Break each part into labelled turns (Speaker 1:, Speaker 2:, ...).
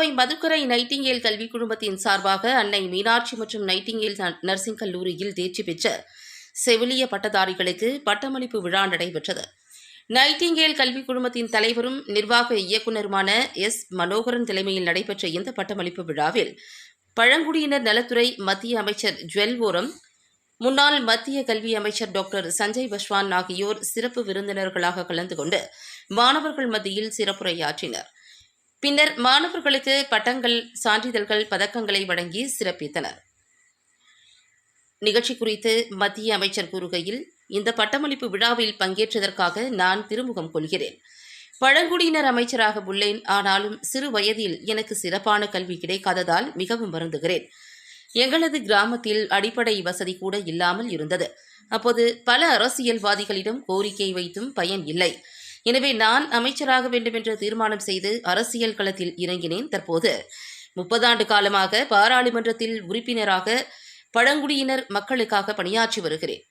Speaker 1: Kovai Madukkarai Nightingale கல்விக் குழுமத்தின் சார்பாக அன்னை மீனாட்சி மற்றும் நைட்டிங்கேல் நர்சிங் கல்லூரியில் தேர்ச்சி பெற்ற செவிலிய பட்டதாரிகளுக்கு பட்டமளிப்பு விழா நடைபெற்றது. நைட்டிங்கேல் கல்விக் குழுமத்தின் தலைவரும் நிர்வாக இயக்குநருமான எஸ். மனோகரன் தலைமையில் நடைபெற்ற இந்த பட்டமளிப்பு விழாவில் பழங்குடியினர் நலத்துறை மத்திய அமைச்சர் ஜுவல் ஓரம், முன்னாள் மத்திய கல்வி அமைச்சர் டாக்டர் சஞ்சய் பஸ்வான் ஆகியோர் சிறப்பு விருந்தினர்களாக கலந்து கொண்டு மாணவர்கள் மத்தியில் சிறப்புரையாற்றினர். பின்னர் மாணவர்களுக்கு பட்டங்கள், சான்றிதழ்கள், பதக்கங்களை வழங்கி சிறப்பித்தனர். நிகழ்ச்சி குறித்து மத்திய அமைச்சர் கூறுகையில், இந்த பட்டமளிப்பு விழாவில் பங்கேற்றதற்காக நான் திருமுகம் கொள்கிறேன். பழங்குடியினர் அமைச்சராக உள்ளேன். ஆனாலும் சிறு வயதில் எனக்கு சிறப்பான கல்வி கிடைக்காததால் மிகவும் வருந்துகிறேன். எங்களது கிராமத்தில் அடிப்படை வசதி கூட இல்லாமல் இருந்தது. அப்போது பல அரசியல்வாதிகளிடம் கோரிக்கை வைத்தும் பயன் இல்லை. எனவே நான் அமைச்சராக வேண்டுமென்று தீர்மானம் செய்து அரசியல் களத்தில் இறங்கினேன். தற்போது 30 ஆண்டு காலமாக பாராளுமன்றத்தில் உறுப்பினராக பழங்குடியினர் மக்களுக்காக பணியாற்றி வருகிறேன்.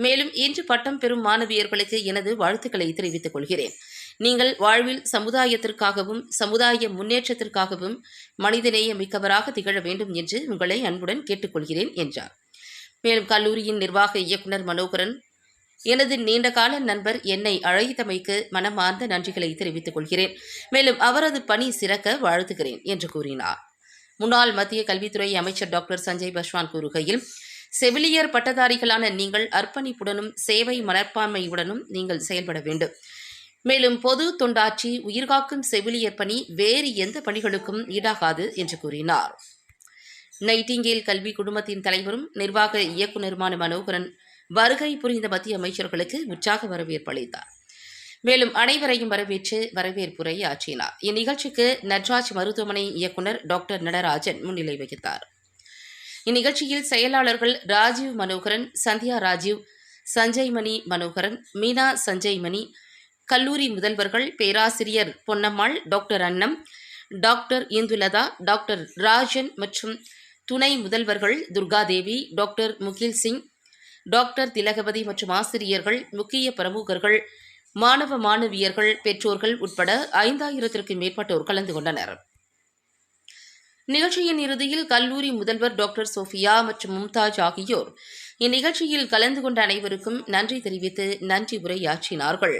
Speaker 1: மேலும் இன்று பட்டம் பெறும் மாணவியர்களுக்கு எனது வாழ்த்துக்களை தெரிவித்துக் கொள்கிறேன். நீங்கள் வாழ்வில் சமுதாயத்திற்காகவும் சமுதாய முன்னேற்றத்திற்காகவும் மனிதநேய மிக்கவராக திகழ வேண்டும் என்று உங்களை அன்புடன் கேட்டுக்கொள்கிறேன் என்றார். மேலும் கல்லூரியின் நிர்வாக இயக்குநர் மனோகரன், எனது நீண்டகால நண்பர் என்னை அழைத்தமைக்கு மனமார்ந்த நன்றிகளை தெரிவித்துக் கொள்கிறேன். மேலும் அவரது பணி சிறக்க வாழ்த்துகிறேன் என்று கூறினார். முன்னாள் மத்திய கல்வித்துறை அமைச்சர் டாக்டர் சஞ்சய் பஸ்வான் கூறுகையில், செவிலியர் பட்டதாரிகளான நீங்கள் அர்ப்பணிப்புடனும் சேவை மனப்பான்மையுடனும் நீங்கள் செயல்பட வேண்டும். மேலும் பொது தொண்டாற்றி உயிர்காக்கும் செவிலியர் பணி வேறு எந்த பணிகளுக்கும் ஈடாகாது என்று கூறினார். நைட்டிங்கேல் கல்வி குழுமத்தின் தலைவரும் நிர்வாக இயக்குநருமான மனோகரன் வருகை புரிந்த மத்திய அமைச்சர்களுக்கு உற்சாக வரவேற்பு அளித்தார். மேலும் அனைவரையும் வரவேற்று வரவேற்புரை ஆற்றினார். இந்நிகழ்ச்சிக்கு நட்ராஜ் மருத்துவமனை இயக்குநர் டாக்டர் நடராஜன் முன்னிலை வகித்தார். இந்நிகழ்ச்சியில் செயலாளர்கள் ராஜீவ் மனோகரன், சந்தியா ராஜீவ், சஞ்சய் மணி மனோகரன், மீனா சஞ்சய் மணி, கல்லூரி முதல்வர்கள் பேராசிரியர் பொன்னம்மாள், டாக்டர் அன்னம், டாக்டர் இந்துலதா, டாக்டர் ராஜன் மற்றும் துணை முதல்வர்கள் துர்காதேவி, டாக்டர் முகில் சிங், டாக்டர் திலகவதி மற்றும் ஆசிரியர்கள், முக்கிய பிரமுகர்கள், மாணவ மாணவியர்கள், பெற்றோர்கள் உட்பட 5000க்கும் மேற்பட்டோர் கலந்து கொண்டனர். நிகழ்ச்சியின் இறுதியில் கல்லூரி முதல்வர் டாக்டர் சோஃபியா மற்றும் மும்தாஜ் ஆகியோர் இந்நிகழ்ச்சியில் கலந்து கொண்ட அனைவருக்கும் நன்றி தெரிவித்து நன்றி உரையாற்றினார்கள்.